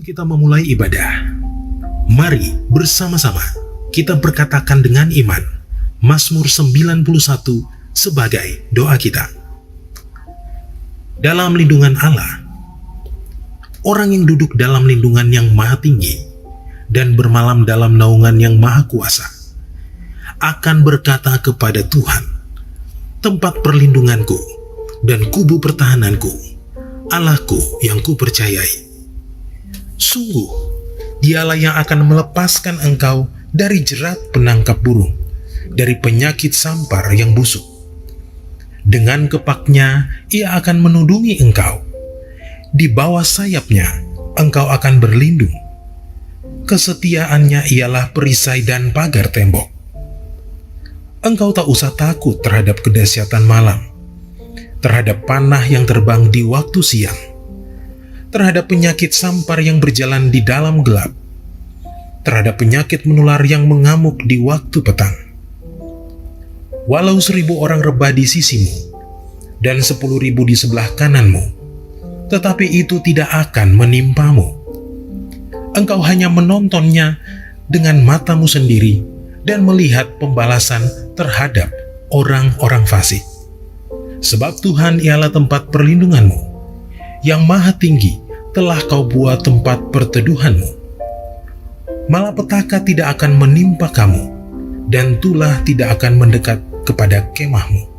kita memulai ibadah, mari bersama-sama kita berkatakan dengan iman Mazmur 91 sebagai doa kita. Dalam lindungan Allah, orang yang duduk dalam lindungan yang maha tinggi dan bermalam dalam naungan yang maha kuasa akan berkata kepada Tuhan, tempat perlindunganku dan kubu pertahananku, Allahku yang kupercayai. Sungguh, dialah yang akan melepaskan engkau dari jerat penangkap burung, dari penyakit sampar yang busuk. Dengan kepaknya, ia akan menudungi engkau. Di bawah sayapnya, engkau akan berlindung. Kesetiaannya ialah perisai dan pagar tembok. Engkau tak usah takut terhadap kedahsyatan malam, terhadap panah yang terbang di waktu siang, terhadap penyakit sampar yang berjalan di dalam gelap, terhadap penyakit menular yang mengamuk di waktu petang. Walau 1.000 orang rebah di sisimu dan 10.000 di sebelah kananmu, tetapi itu tidak akan menimpamu. Engkau hanya menontonnya dengan matamu sendiri dan melihat pembalasan terhadap orang-orang fasik. Sebab Tuhan ialah tempat perlindunganmu, yang maha tinggi telah kau buat tempat perteduhanmu. Malapetaka tidak akan menimpa kamu, dan tulah tidak akan mendekat kepada kemahmu.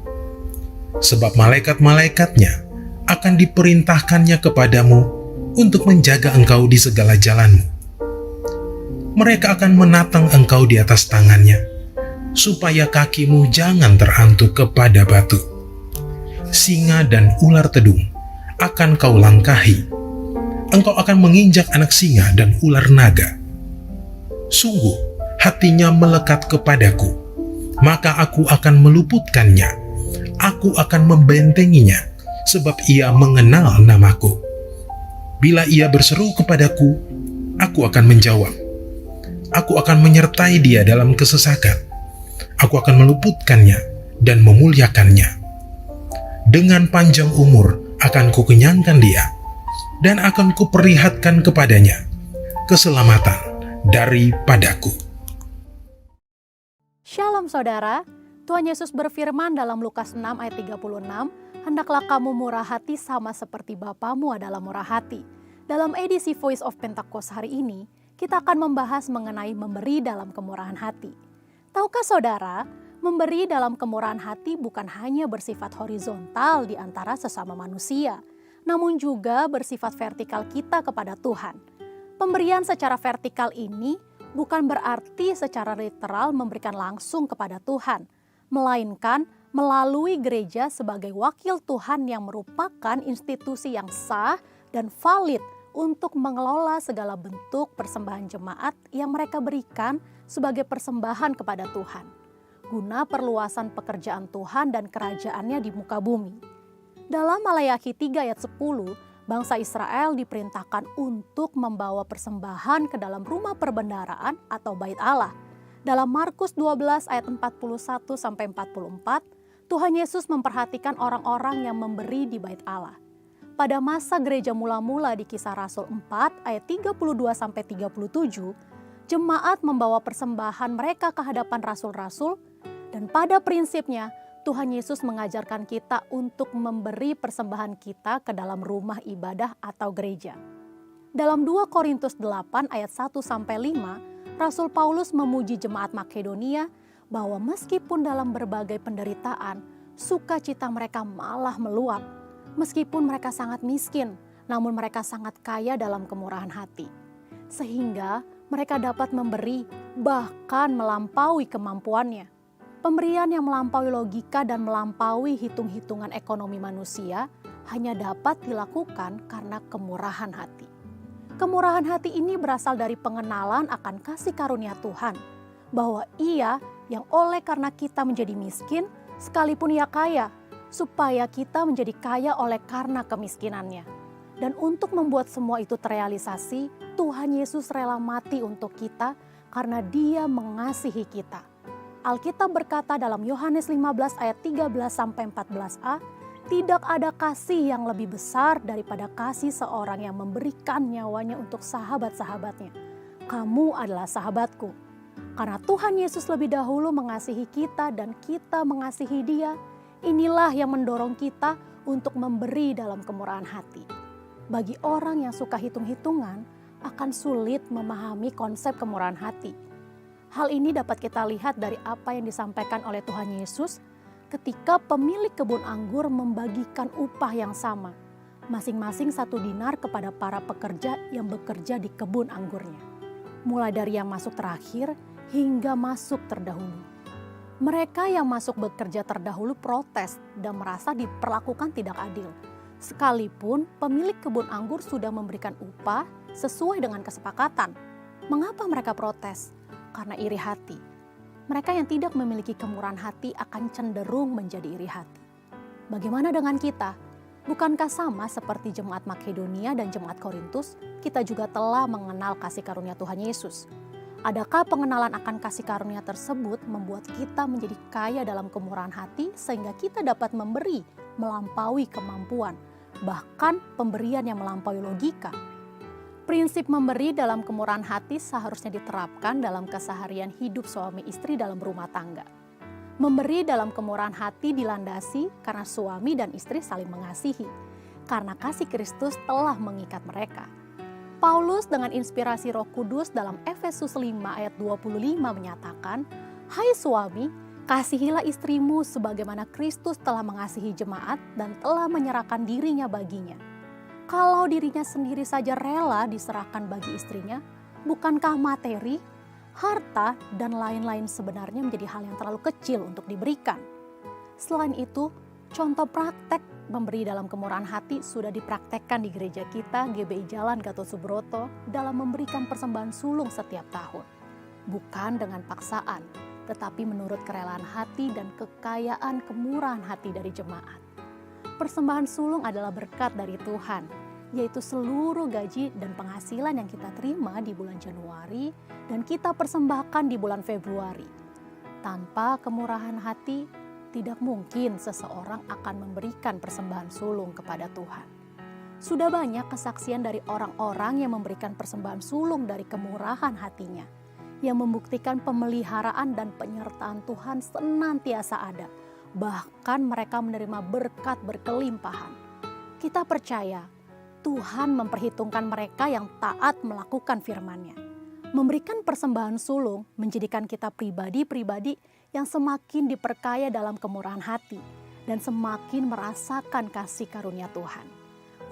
Sebab malaikat-malaikatnya akan diperintahkannya kepadamu untuk menjaga engkau di segala jalanmu. Mereka akan menatang engkau di atas tangannya, supaya kakimu jangan terantuk kepada batu. Singa dan ular tedung akan kau langkahi. Engkau akan menginjak anak singa dan ular naga. Sungguh, hatinya melekat kepadaku, maka aku akan meluputkannya. Aku akan membentenginya, sebab ia mengenal namaku. Bila ia berseru kepadaku, aku akan menjawab. Aku akan menyertai dia dalam kesesakan. Aku akan meluputkannya dan memuliakannya. Dengan panjang umur akan kukenyangkan dia, dan akan kuperlihatkan kepadanya keselamatan daripadaku. Shalom saudara, Tuhan Yesus berfirman dalam Lukas 6 ayat 36, hendaklah kamu murah hati sama seperti Bapamu adalah murah hati. Dalam edisi Voice of Pentecost hari ini, kita akan membahas mengenai memberi dalam kemurahan hati. Tahukah saudara, memberi dalam kemurahan hati bukan hanya bersifat horizontal di antara sesama manusia, namun juga bersifat vertikal kita kepada Tuhan. Pemberian secara vertikal ini bukan berarti secara literal memberikan langsung kepada Tuhan, melainkan melalui gereja sebagai wakil Tuhan yang merupakan institusi yang sah dan valid untuk mengelola segala bentuk persembahan jemaat yang mereka berikan sebagai persembahan kepada Tuhan, guna perluasan pekerjaan Tuhan dan kerajaannya di muka bumi. Dalam Maleakhi 3 ayat 10, bangsa Israel diperintahkan untuk membawa persembahan ke dalam rumah perbendaharaan atau bait Allah. Dalam Markus 12 ayat 41-44, Tuhan Yesus memperhatikan orang-orang yang memberi di bait Allah. Pada masa gereja mula-mula di Kisah Rasul 4 ayat 32-37, jemaat membawa persembahan mereka ke hadapan rasul-rasul. Dan pada prinsipnya, Tuhan Yesus mengajarkan kita untuk memberi persembahan kita ke dalam rumah ibadah atau gereja. Dalam 2 Korintus 8 ayat 1-5, Rasul Paulus memuji jemaat Makedonia bahwa meskipun dalam berbagai penderitaan, sukacita mereka malah meluap. Meskipun mereka sangat miskin, namun mereka sangat kaya dalam kemurahan hati. Sehingga mereka dapat memberi bahkan melampaui kemampuannya. Pemberian yang melampaui logika dan melampaui hitung-hitungan ekonomi manusia hanya dapat dilakukan karena kemurahan hati. Kemurahan hati ini berasal dari pengenalan akan kasih karunia Tuhan, bahwa Ia yang oleh karena kita menjadi miskin, sekalipun Ia kaya, supaya kita menjadi kaya oleh karena kemiskinannya. Dan untuk membuat semua itu terrealisasi, Tuhan Yesus rela mati untuk kita karena Dia mengasihi kita. Alkitab berkata dalam Yohanes 15 ayat 13-14a, Tidak ada kasih yang lebih besar daripada kasih seorang yang memberikan nyawanya untuk sahabat-sahabatnya. Kamu adalah sahabatku. Karena Tuhan Yesus lebih dahulu mengasihi kita dan kita mengasihi Dia, inilah yang mendorong kita untuk memberi dalam kemurahan hati. Bagi orang yang suka hitung-hitungan, akan sulit memahami konsep kemurahan hati. Hal ini dapat kita lihat dari apa yang disampaikan oleh Tuhan Yesus ketika pemilik kebun anggur membagikan upah yang sama, masing-masing 1 dinar kepada para pekerja yang bekerja di kebun anggurnya. Mulai dari yang masuk terakhir hingga masuk terdahulu. Mereka yang masuk bekerja terdahulu protes dan merasa diperlakukan tidak adil. Sekalipun pemilik kebun anggur sudah memberikan upah sesuai dengan kesepakatan. Mengapa mereka protes? Karena iri hati. Mereka yang tidak memiliki kemurahan hati akan cenderung menjadi iri hati. Bagaimana dengan kita? Bukankah sama seperti jemaat Makedonia dan jemaat Korintus, kita juga telah mengenal kasih karunia Tuhan Yesus? Adakah pengenalan akan kasih karunia tersebut membuat kita menjadi kaya dalam kemurahan hati sehingga kita dapat memberi melampaui kemampuan, bahkan pemberian yang melampaui logika? Prinsip memberi dalam kemurahan hati seharusnya diterapkan dalam keseharian hidup suami istri dalam rumah tangga. Memberi dalam kemurahan hati dilandasi karena suami dan istri saling mengasihi, karena kasih Kristus telah mengikat mereka. Paulus dengan inspirasi Roh Kudus dalam Efesus 5 ayat 25 menyatakan, "Hai suami, kasihilah istrimu sebagaimana Kristus telah mengasihi jemaat dan telah menyerahkan dirinya baginya." Kalau dirinya sendiri saja rela diserahkan bagi istrinya, bukankah materi, harta, dan lain-lain sebenarnya menjadi hal yang terlalu kecil untuk diberikan? Selain itu, contoh praktek memberi dalam kemurahan hati sudah dipraktekkan di gereja kita GBI Jalan Gatot Subroto dalam memberikan persembahan sulung setiap tahun. Bukan dengan paksaan, tetapi menurut kerelaan hati dan kekayaan kemurahan hati dari jemaat. Persembahan sulung adalah berkat dari Tuhan, yaitu seluruh gaji dan penghasilan yang kita terima di bulan Januari dan kita persembahkan di bulan Februari. Tanpa kemurahan hati, tidak mungkin seseorang akan memberikan persembahan sulung kepada Tuhan. Sudah banyak kesaksian dari orang-orang yang memberikan persembahan sulung dari kemurahan hatinya, yang membuktikan pemeliharaan dan penyertaan Tuhan senantiasa ada. Bahkan mereka menerima berkat berkelimpahan. Kita percaya Tuhan memperhitungkan mereka yang taat melakukan firman-Nya. Memberikan persembahan sulung menjadikan kita pribadi-pribadi yang semakin diperkaya dalam kemurahan hati dan semakin merasakan kasih karunia Tuhan.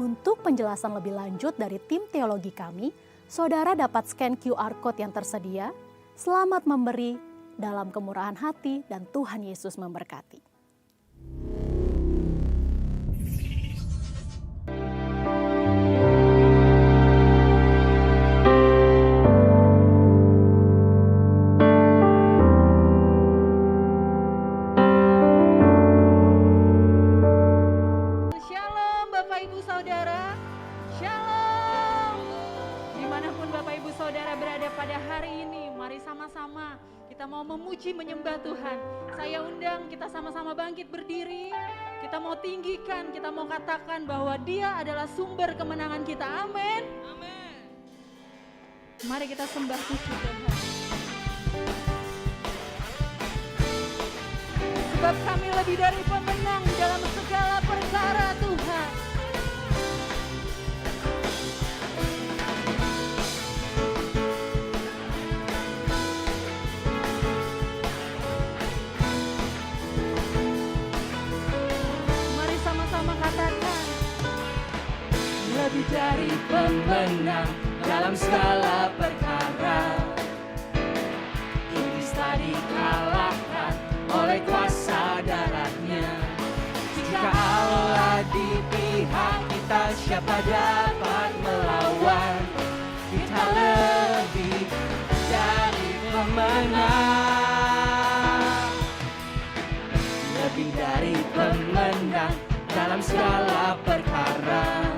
Untuk penjelasan lebih lanjut dari tim teologi kami, saudara dapat scan QR Code yang tersedia. Selamat memberi dalam kemurahan hati dan Tuhan Yesus memberkati. Shalom Bapak Ibu Saudara, Shalom. Dimanapun Bapak Ibu Saudara berada pada hari ini, mari sama-sama kita mau memuji menyembah Tuhan. Saya undang kita sama-sama bangkit berdiri. Kita mau tinggikan, kita mau katakan bahwa Dia adalah sumber kemenangan kita. Amin. Amin. Mari kita sembah Tuhan. Sebab kami lebih dari pemenang dalam segala perkara Tuhan. Mari sama-sama katakan, lebih dari pemenang dalam segala perkara. Iblis telah dikalahkan oleh kuasa darahnya. Jika Allah di pihak kita, siapa dapat melawan? Kita lebih dari pemenang, lebih dari pemenang dalam segala perkara.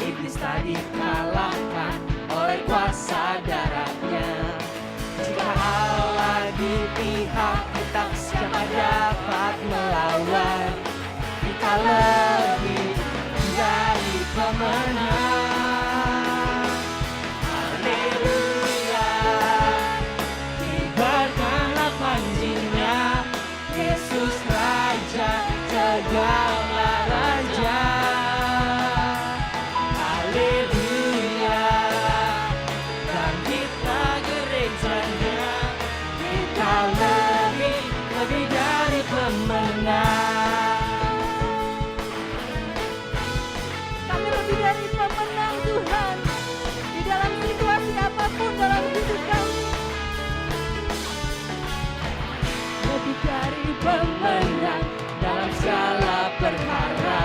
Iblis telah dikalahkan oleh kuasa darahnya. Jika Allah di pihak kita, siapa dapat melawan? pemenang. Haleluya, kibarkanlah panjinya, Yesus Raja segala raja. Haleluya, bangkitlah gerejanya, kita lebih dari pemenang. Kami lebih dari pemenang Tuhan. Di dalam situasi apapun dalam hidup kami. Lebih dari pemenang dalam segala perkara.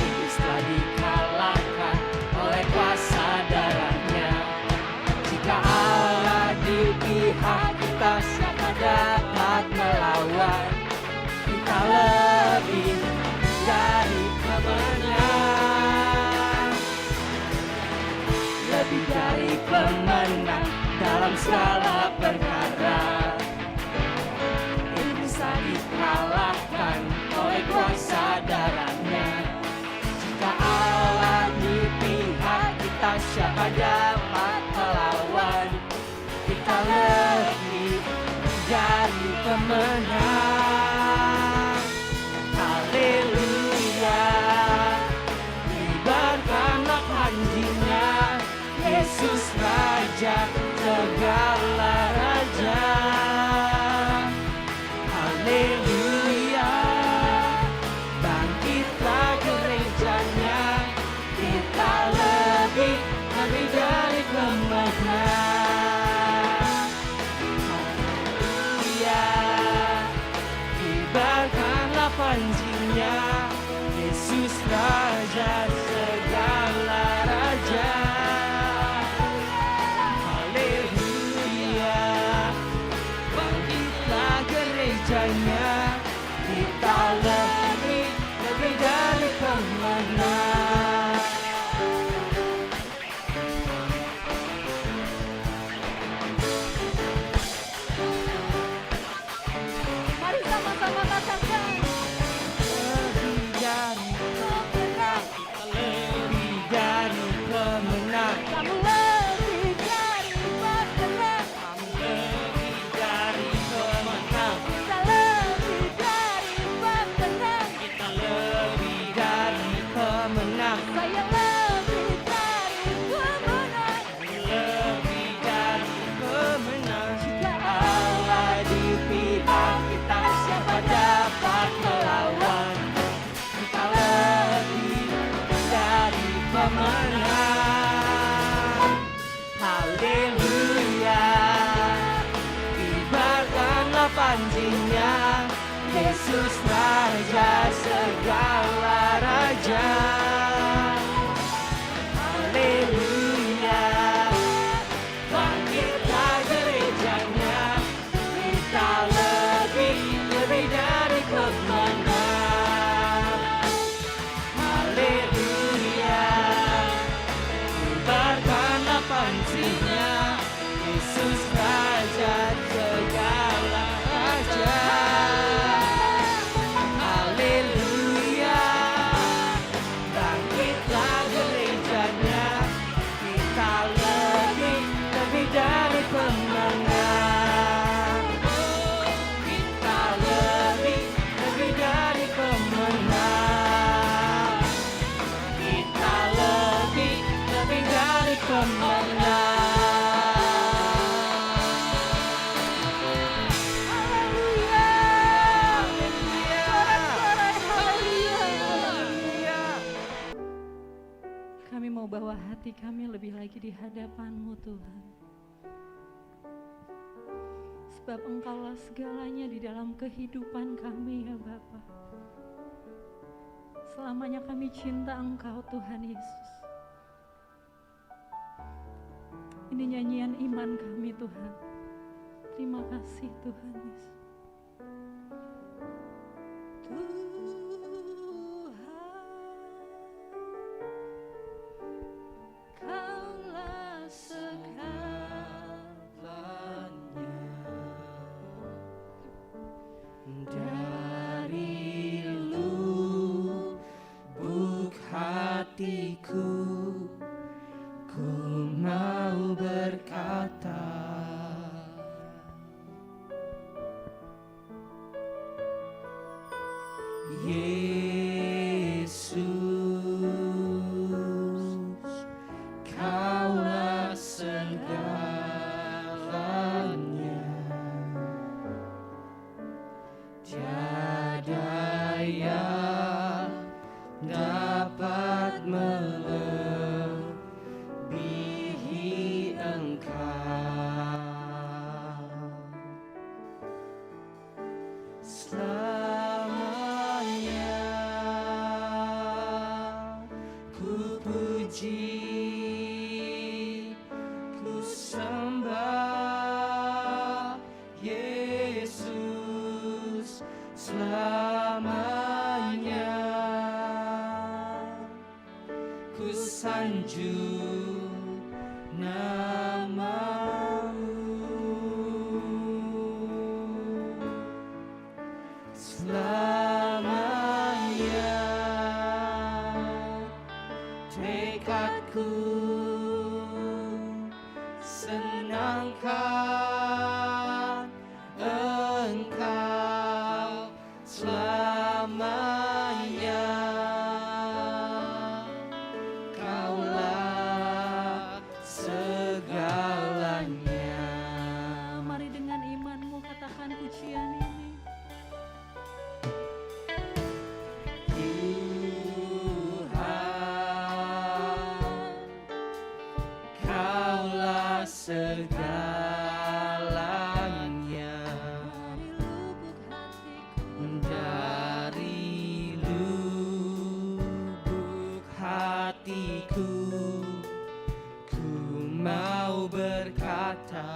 Iblis telah dikalahkan oleh kuasa darahnya. Jika Allah di pihak kita, siapa dapat melawan? Kita lebih dari pemenang. Lebih dari pemenang dalam segala perkara. Bisa dikalahkan oleh kuasa darahnya. Jika Allah di pihak kita, siapa dapat melawan? Kita lebih dari pemenang. Haleluya, kibarkanlah panjinya, Yesus Raja segala raja. Haleluya, bangkitlah gerejanya, kita lebih dari pemenang. Haleluya, kibarkanlah panjinya, Yesus Raja segala raja. Haleluya, bangkitlah gerejanya, kita lebih dari pemenang. Mari sama-sama katakan. Lebih dari pemenang, kita lebih dari pemenang. Kamu lebih dari pemenang. Kamu lebih dari pemenang. Kita lebih dari pemenang. Kita lebih dari pemenang. Saya lebih dari pemenang. Lebih dari pemenang. Jika Allah di pihak kita, siapa dapat melawan? Kita lebih dari pemenang. Haleluya, kibarkanlah panjinya, Yesus Raja segala raja. Haleluya, bangkitlah gerejanya, kita lebih dari pemenang. Haleluya, kibarkanlah panjinya, Yesus Raja segala raja. Haleluya, bangkitlah gerejanya, kita lebih dari pemenang. Kita lebih dari pemenang. Kita lebih dari pemenang. Haleluya. Sorak-sorai haleluya. Kami mau bawa hati kami lebih lagi di hadapan-Mu Tuhan. Sebab Engkaulah segalanya di dalam kehidupan kami ya Bapa. Selamanya kami cinta Engkau Tuhan Yesus. Ini nyanyian iman kami Tuhan. Terima kasih Tuhan Yesus. Kaulah Dari lubuk hati hatiku, ku mau berkata, Yesus, Kaulah segalanya, tiada yang dapat melebihi Engkau. Selamanya ku puji, ku sembah Yesus. Selamanya ku sanjung nama-Mu. Selamanya tekadku senangkan Engkau. Selamanya Kaulah segalanya. Mari dengan imanmu katakan pujian ini. Tuhan, Kaulah segalanya. Dari lubuk hatiku, Dari lubuk hatiku, ku mau berkata,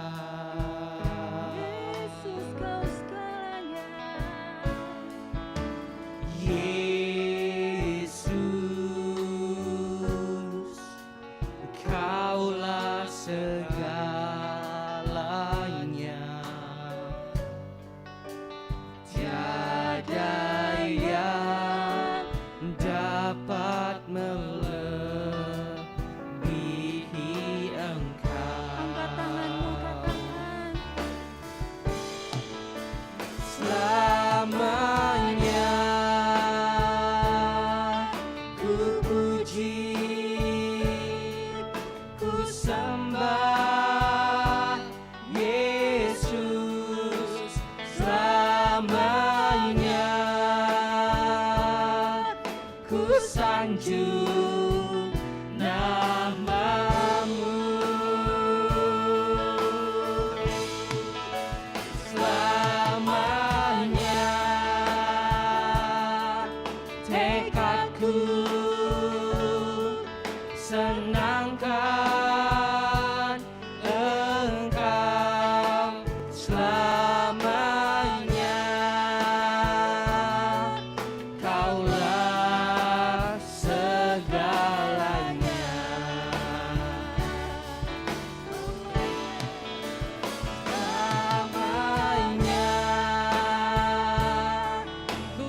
Yesus kau segalanya. Yesus, Kaulah segalanya, tiada yang dapat melebihi Engkau. Angkat tanganmu katakan, Selamanya ku puji, ku sembah Yesus. Selamanya ku sanjung nama-Mu. Selamanya tekadku senangkan Engkau. Selamanya Kaulah segalanya. Selamanya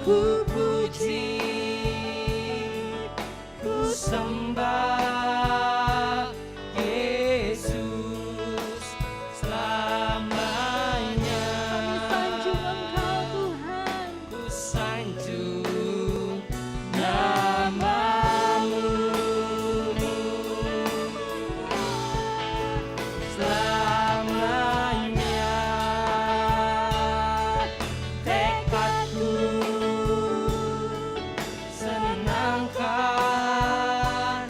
ku puji, ku sembah Yesus. Selamanya sanjung Engkau Tuhan. ku sanjung nama-Mu. Selamanya tekadku senangkan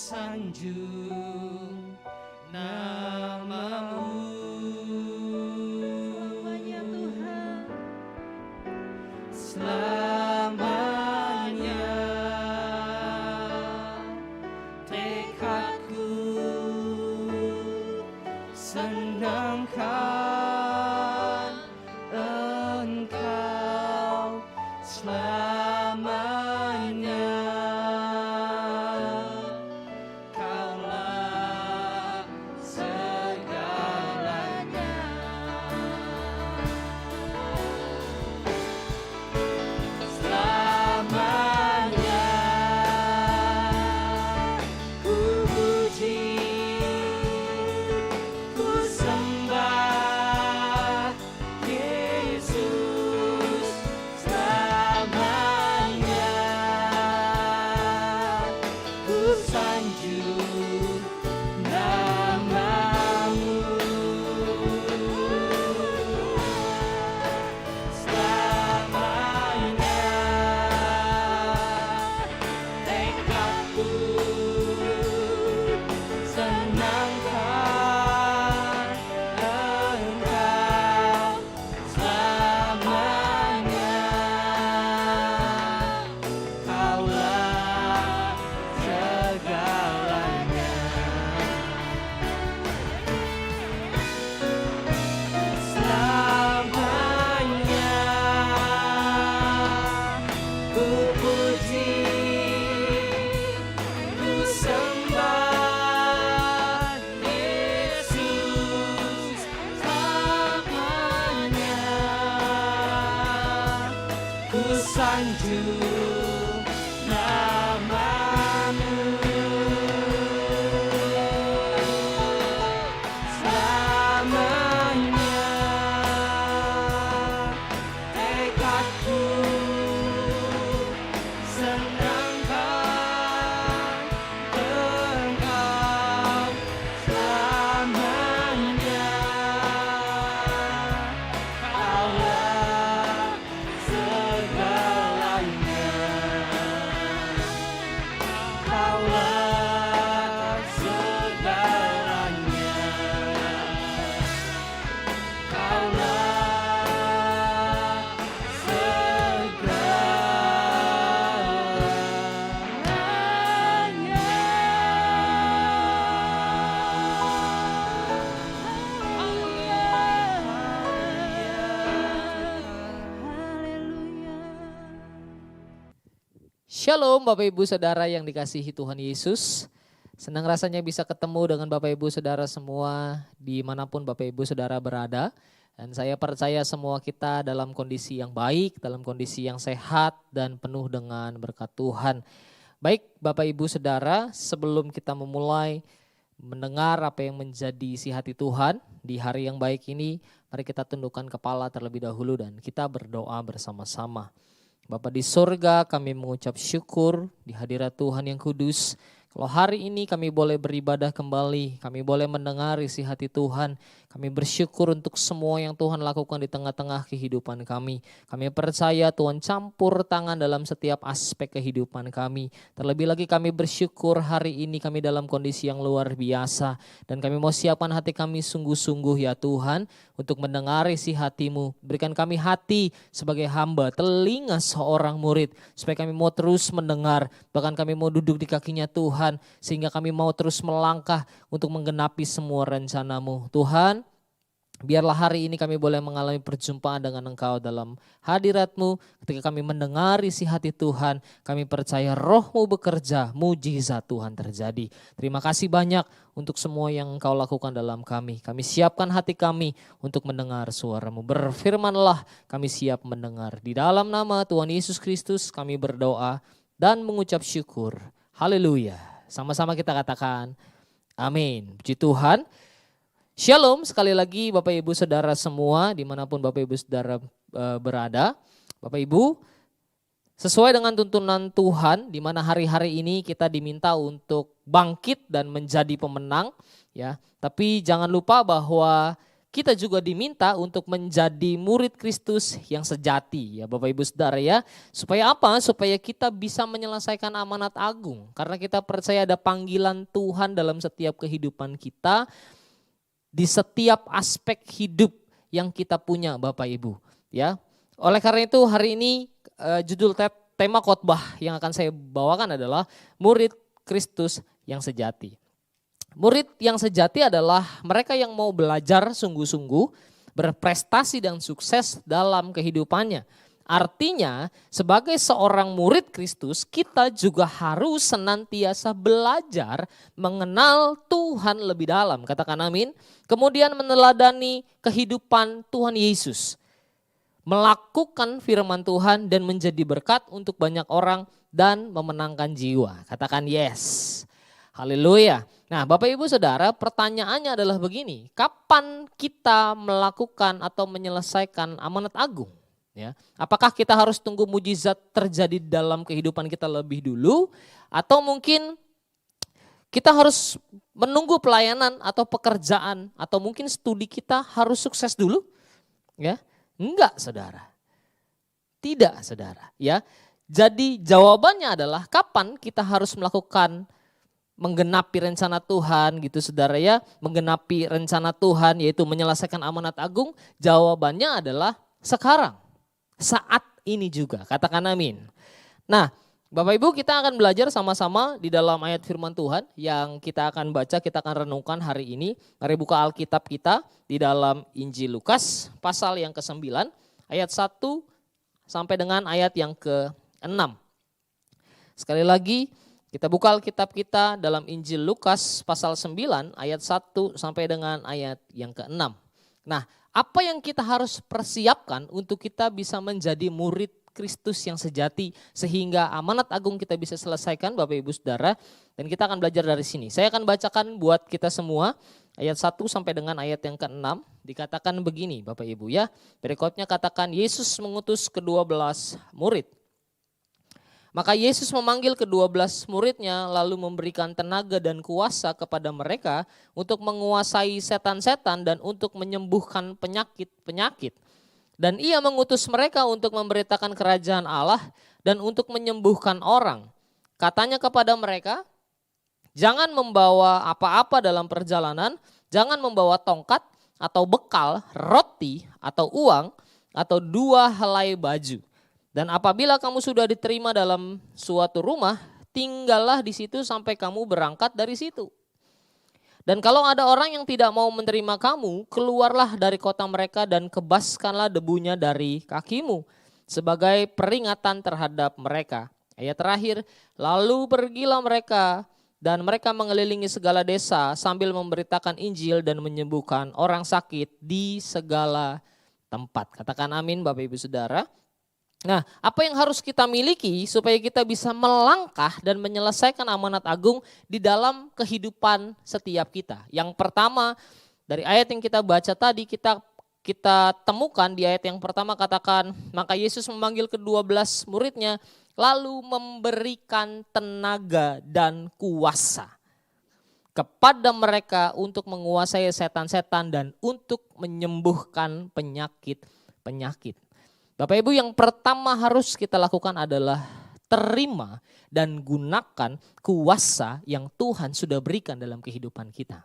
sanjung namamu. Selamanya Tuhan. Selamanya tekadku senangkan Engkau selamanya. Kaulah segalanya. Selamanya ku puji, ku sembah Yesus. Selamanya ku sanjung namamu. Selamanya tekadku senangkan Engkau selamanya. Kaulah segalanya. Selamanya ku puji, ku sembah Yesus. Selamanya ku sanjung namamu. Selamanya tekadku senangkan Engkau selamanya. Kaulah segalanya. Kaulah segalanya. Kaulah segalanya. Shalom Bapak Ibu Saudara yang dikasihi Tuhan Yesus. Senang rasanya bisa ketemu dengan Bapak Ibu Saudara semua dimanapun Bapak Ibu Saudara berada. Dan saya percaya semua kita dalam kondisi yang baik, dalam kondisi yang sehat dan penuh dengan berkat Tuhan. Baik Bapak Ibu Saudara, sebelum kita memulai mendengar apa yang menjadi isi hati Tuhan di hari yang baik ini, mari kita tundukkan kepala terlebih dahulu dan kita berdoa bersama-sama. Bapa di surga, kami mengucap syukur di hadirat Tuhan yang kudus. Kalau hari ini kami boleh beribadah kembali, kami boleh mendengar isi hati Tuhan. Kami bersyukur untuk semua yang Tuhan lakukan di tengah-tengah kehidupan kami. Kami percaya Tuhan campur tangan dalam setiap aspek kehidupan kami. Terlebih lagi kami bersyukur hari ini kami dalam kondisi yang luar biasa. Dan kami mau siapkan hati kami sungguh-sungguh ya Tuhan untuk mendengar isi hati-Mu. Berikan kami hati sebagai hamba, telinga seorang murid. Supaya kami mau terus mendengar, bahkan kami mau duduk di kakinya Tuhan. Sehingga kami mau terus melangkah untuk menggenapi semua rencana-Mu. Tuhan, biarlah hari ini kami boleh mengalami perjumpaan dengan Engkau dalam hadirat-Mu. Ketika kami mendengar isi hati Tuhan, kami percaya Roh-Mu bekerja, mujizat Tuhan terjadi. Terima kasih banyak untuk semua yang Engkau lakukan dalam kami. Kami siapkan hati kami untuk mendengar suara-Mu. Berfirmanlah, kami siap mendengar. Di dalam nama Tuhan Yesus Kristus kami berdoa dan mengucap syukur. Haleluya. Sama-sama kita katakan amin. Puji Tuhan. Shalom sekali lagi Bapak Ibu Saudara semua dimanapun Bapak Ibu Saudara berada. Bapak Ibu, sesuai dengan tuntunan Tuhan di mana hari-hari ini kita diminta untuk bangkit dan menjadi pemenang, ya. Tapi jangan lupa bahwa kita juga diminta untuk menjadi murid Kristus yang sejati ya Bapak Ibu Saudara ya. Supaya apa? Supaya kita bisa menyelesaikan amanat agung. Karena kita percaya ada panggilan Tuhan dalam setiap kehidupan kita, di setiap aspek hidup yang kita punya Bapak Ibu ya. Oleh karena itu hari ini judul tema khotbah yang akan saya bawakan adalah murid Kristus yang sejati. Murid yang sejati adalah mereka yang mau belajar sungguh-sungguh, berprestasi dan sukses dalam kehidupannya. Artinya sebagai seorang murid Kristus kita juga harus senantiasa belajar mengenal Tuhan lebih dalam. Katakan amin. Kemudian meneladani kehidupan Tuhan Yesus. Melakukan firman Tuhan dan menjadi berkat untuk banyak orang dan memenangkan jiwa. Katakan yes. Haleluya. Nah Bapak Ibu Saudara, pertanyaannya adalah begini, kapan kita melakukan atau menyelesaikan amanat agung? Ya, apakah kita harus tunggu mujizat terjadi dalam kehidupan kita lebih dulu? Atau mungkin kita harus menunggu pelayanan atau pekerjaan atau mungkin studi kita harus sukses dulu? Ya, enggak saudara. Tidak saudara. Ya, jadi jawabannya adalah kapan kita harus melakukan menggenapi rencana Tuhan gitu saudara ya, menggenapi rencana Tuhan yaitu menyelesaikan amanat agung, jawabannya adalah sekarang, saat ini juga, katakan amin. Nah Bapak Ibu kita akan belajar sama-sama di dalam ayat firman Tuhan yang kita akan baca, kita akan renungkan hari ini. Mari buka Alkitab kita di dalam Injil Lukas pasal yang ke-9 ayat 1 sampai dengan ayat yang ke-6. Sekali lagi kita buka Alkitab kita dalam Injil Lukas pasal 9 ayat 1 sampai dengan ayat yang ke-6. Nah, apa yang kita harus persiapkan untuk kita bisa menjadi murid Kristus yang sejati sehingga amanat agung kita bisa selesaikan Bapak Ibu Saudara, dan kita akan belajar dari sini. Saya akan bacakan buat kita semua ayat 1 sampai dengan ayat yang ke-6. Dikatakan begini Bapak Ibu ya. Perikopnya katakan Yesus mengutus ke-12 murid. Maka Yesus memanggil ke-12 muridnya lalu memberikan tenaga dan kuasa kepada mereka untuk menguasai setan-setan dan untuk menyembuhkan penyakit-penyakit. Dan ia mengutus mereka untuk memberitakan kerajaan Allah dan untuk menyembuhkan orang. Katanya kepada mereka, jangan membawa apa-apa dalam perjalanan, jangan membawa tongkat atau bekal, roti atau uang atau 2 helai baju. Dan apabila kamu sudah diterima dalam suatu rumah, tinggallah di situ sampai kamu berangkat dari situ. Dan kalau ada orang yang tidak mau menerima kamu, keluarlah dari kota mereka dan kebaskanlah debunya dari kakimu sebagai peringatan terhadap mereka. Ayat terakhir, lalu pergilah mereka dan mereka mengelilingi segala desa sambil memberitakan Injil dan menyembuhkan orang sakit di segala tempat. Katakan amin Bapak Ibu Saudara. Nah, apa yang harus kita miliki supaya kita bisa melangkah dan menyelesaikan amanat agung di dalam kehidupan setiap kita? Yang pertama, dari ayat yang kita baca tadi kita temukan di ayat yang pertama katakan, maka Yesus memanggil ke-12 muridnya lalu memberikan tenaga dan kuasa kepada mereka untuk menguasai setan-setan dan untuk menyembuhkan penyakit-penyakit. Bapak Ibu, yang pertama harus kita lakukan adalah terima dan gunakan kuasa yang Tuhan sudah berikan dalam kehidupan kita.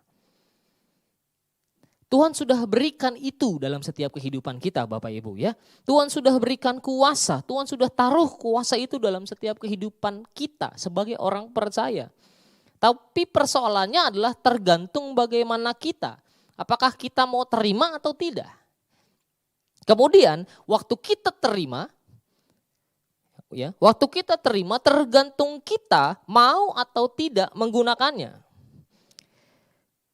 Tuhan sudah berikan itu dalam setiap kehidupan kita Bapak Ibu ya. Tuhan sudah berikan kuasa, Tuhan sudah taruh kuasa itu dalam setiap kehidupan kita sebagai orang percaya. Tapi persoalannya adalah tergantung bagaimana kita. Apakah kita mau terima atau tidak? Kemudian waktu kita terima, ya, tergantung kita mau atau tidak menggunakannya.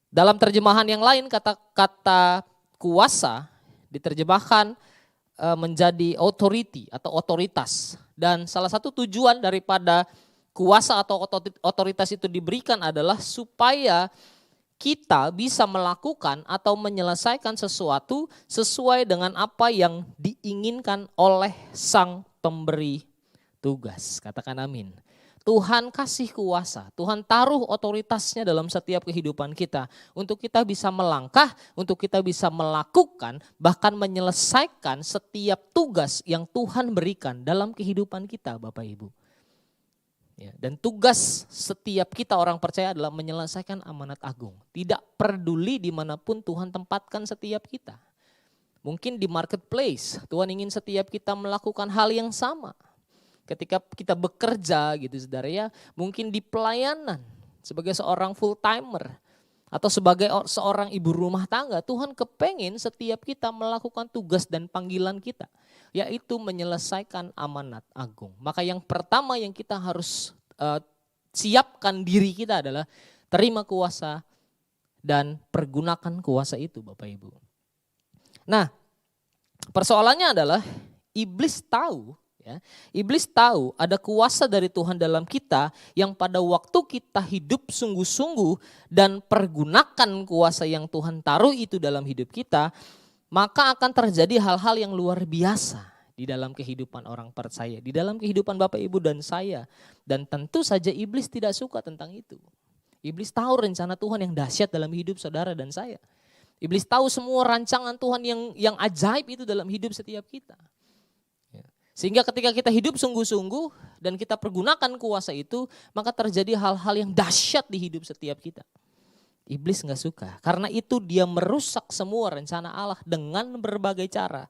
Dalam terjemahan yang lain kata kuasa diterjemahkan menjadi authority atau otoritas. Dan salah satu tujuan daripada kuasa atau otoritas itu diberikan adalah supaya kita bisa melakukan atau menyelesaikan sesuatu sesuai dengan apa yang diinginkan oleh sang pemberi tugas. Katakan amin. Tuhan kasih kuasa, Tuhan taruh otoritasnya dalam setiap kehidupan kita. Untuk kita bisa melangkah, untuk kita bisa melakukan, bahkan menyelesaikan setiap tugas yang Tuhan berikan dalam kehidupan kita Bapak Ibu. Ya, dan tugas setiap kita orang percaya adalah menyelesaikan amanat agung. Tidak peduli dimanapun Tuhan tempatkan setiap kita. Mungkin di marketplace, Tuhan ingin setiap kita melakukan hal yang sama. Ketika kita bekerja gitu saudara ya, mungkin di pelayanan sebagai seorang full timer atau sebagai seorang ibu rumah tangga, Tuhan kepengen setiap kita melakukan tugas dan panggilan kita, yaitu menyelesaikan amanat agung. Maka yang pertama yang kita harus siapkan diri kita adalah terima kuasa dan pergunakan kuasa itu Bapak Ibu. Nah, persoalannya adalah iblis tahu ada kuasa dari Tuhan dalam kita yang pada waktu kita hidup sungguh-sungguh dan pergunakan kuasa yang Tuhan taruh itu dalam hidup kita, maka akan terjadi hal-hal yang luar biasa di dalam kehidupan orang percaya, di dalam kehidupan Bapak Ibu dan saya. Dan tentu saja iblis tidak suka tentang itu. Iblis tahu rencana Tuhan yang dahsyat dalam hidup saudara dan saya. Iblis tahu semua rancangan Tuhan yang ajaib itu dalam hidup setiap kita. Sehingga ketika kita hidup sungguh-sungguh dan kita pergunakan kuasa itu, maka terjadi hal-hal yang dahsyat di hidup setiap kita. Iblis gak suka, karena itu dia merusak semua rencana Allah dengan berbagai cara.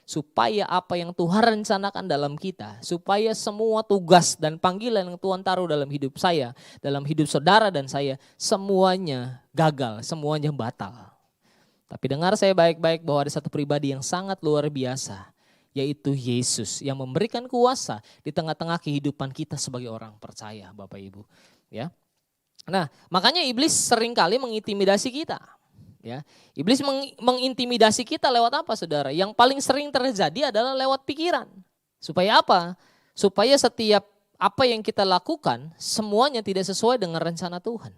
Supaya apa yang Tuhan rencanakan dalam kita, supaya semua tugas dan panggilan yang Tuhan taruh dalam hidup saya, dalam hidup saudara dan saya, semuanya gagal, semuanya batal. Tapi dengar saya baik-baik bahwa ada satu pribadi yang sangat luar biasa, yaitu Yesus yang memberikan kuasa di tengah-tengah kehidupan kita sebagai orang percaya Bapak Ibu. Ya. Nah makanya iblis seringkali mengintimidasi kita. Ya. Iblis mengintimidasi kita lewat apa saudara? Yang paling sering terjadi adalah lewat pikiran. Supaya apa? Supaya setiap apa yang kita lakukan semuanya tidak sesuai dengan rencana Tuhan.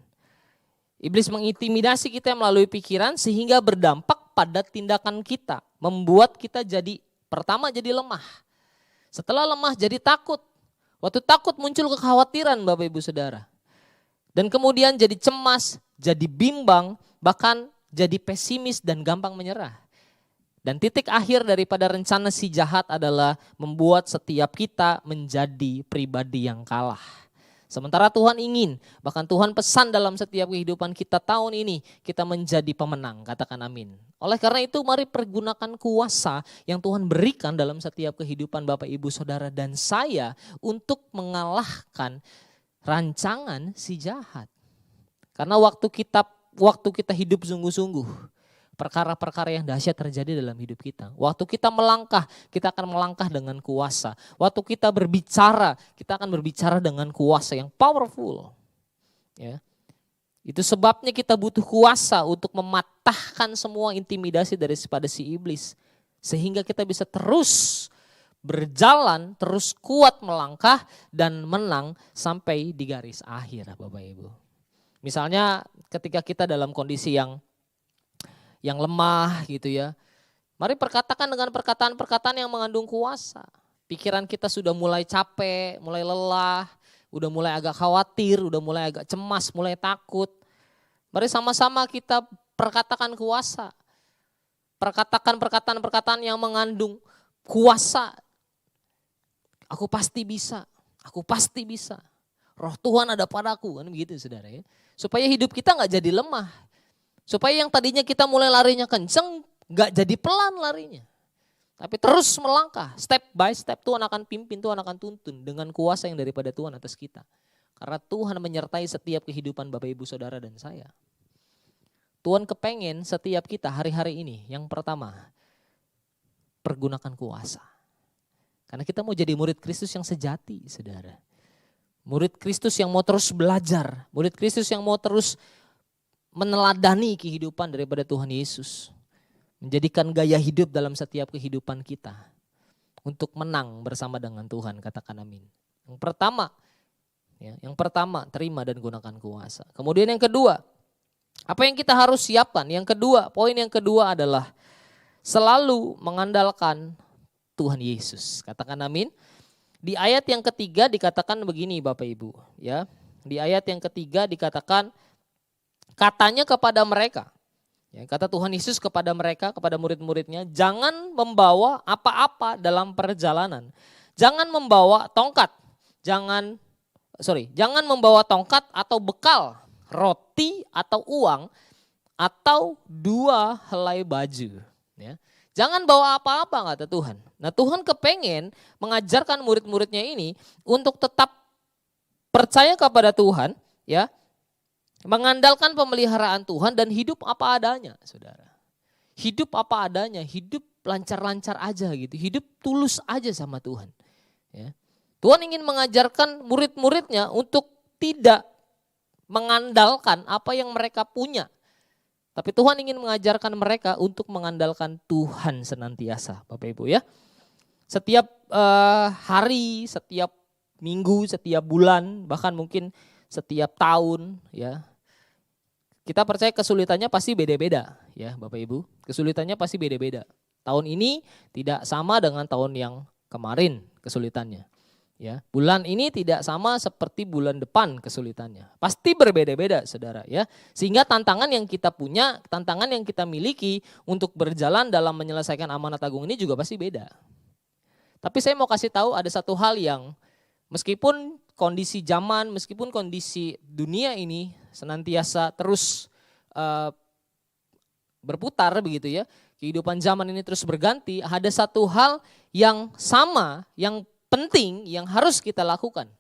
Iblis mengintimidasi kita melalui pikiran sehingga berdampak pada tindakan kita. Membuat kita pertama jadi lemah. Setelah lemah jadi takut. Waktu takut muncul kekhawatiran Bapak Ibu Saudara. Dan kemudian jadi cemas, jadi bimbang, bahkan jadi pesimis dan gampang menyerah. Dan titik akhir daripada rencana si jahat adalah membuat setiap kita menjadi pribadi yang kalah. Sementara Tuhan ingin, bahkan Tuhan pesan dalam setiap kehidupan kita tahun ini, kita menjadi pemenang, katakan amin. Oleh karena itu mari pergunakan kuasa yang Tuhan berikan dalam setiap kehidupan Bapak Ibu Saudara dan saya untuk mengalahkan rancangan si jahat. Karena waktu kita hidup sungguh-sungguh, perkara-perkara yang dahsyat terjadi dalam hidup kita. Waktu kita melangkah, kita akan melangkah dengan kuasa. Waktu kita berbicara, kita akan berbicara dengan kuasa yang powerful. Ya. Itu sebabnya kita butuh kuasa untuk mematahkan semua intimidasi daripada si iblis. Sehingga kita bisa terus berjalan, terus kuat melangkah dan menang sampai di garis akhir Bapak Ibu. Misalnya ketika kita dalam kondisi yang lemah gitu ya. Mari perkatakan dengan perkataan-perkataan yang mengandung kuasa. Pikiran kita sudah mulai capek, mulai lelah, udah mulai agak khawatir, udah mulai agak cemas, mulai takut. Mari sama-sama kita perkatakan kuasa. Perkatakan perkataan-perkataan yang mengandung kuasa. Aku pasti bisa, aku pasti bisa. Roh Tuhan ada padaku, kan begitu saudara ya. Supaya hidup kita gak jadi lemah. Supaya yang tadinya kita mulai larinya kenceng, gak jadi pelan larinya. Tapi terus melangkah, step by step Tuhan akan pimpin, Tuhan akan tuntun dengan kuasa yang daripada Tuhan atas kita. Karena Tuhan menyertai setiap kehidupan Bapak Ibu Saudara dan saya. Tuhan kepengen setiap kita hari-hari ini, yang pertama, pergunakan kuasa. Karena kita mau jadi murid Kristus yang sejati, saudara. Murid Kristus yang mau terus belajar, murid Kristus yang mau terus meneladani kehidupan daripada Tuhan Yesus. Menjadikan gaya hidup dalam setiap kehidupan kita. Untuk menang bersama dengan Tuhan, katakan amin. Yang pertama terima dan gunakan kuasa. Kemudian yang kedua, apa yang kita harus siapkan? Poin yang kedua adalah selalu mengandalkan Tuhan Yesus. Katakan amin. Di ayat yang ketiga dikatakan begini Bapak Ibu, ya. Di ayat yang ketiga dikatakan katanya kepada mereka, ya, kata Tuhan Yesus kepada mereka, kepada murid-muridnya, jangan membawa apa-apa dalam perjalanan. Jangan membawa tongkat, jangan membawa tongkat atau bekal, roti atau uang, atau 2 helai baju. Ya. Jangan bawa apa-apa kata Tuhan. Nah Tuhan kepengen mengajarkan murid-muridnya ini untuk tetap percaya kepada Tuhan, ya, mengandalkan pemeliharaan Tuhan dan hidup apa adanya, saudara. Hidup apa adanya, hidup lancar-lancar aja gitu, hidup tulus aja sama Tuhan. Ya. Tuhan ingin mengajarkan murid-muridnya untuk tidak mengandalkan apa yang mereka punya. Tapi Tuhan ingin mengajarkan mereka untuk mengandalkan Tuhan senantiasa, Bapak Ibu ya. Setiap hari, setiap minggu, setiap bulan, bahkan mungkin setiap tahun ya. Kita percaya kesulitannya pasti beda-beda ya Bapak Ibu. Kesulitannya pasti beda-beda. Tahun ini tidak sama dengan tahun yang kemarin kesulitannya. Ya, bulan ini tidak sama seperti bulan depan kesulitannya. Pasti berbeda-beda saudara ya. Sehingga tantangan yang kita punya, tantangan yang kita miliki untuk berjalan dalam menyelesaikan amanat agung ini juga pasti beda. Tapi saya mau kasih tahu ada satu hal yang meskipun kondisi zaman, meskipun kondisi dunia ini senantiasa terus berputar begitu ya. Kehidupan zaman ini terus berganti, ada satu hal yang sama, yang penting yang harus kita lakukan.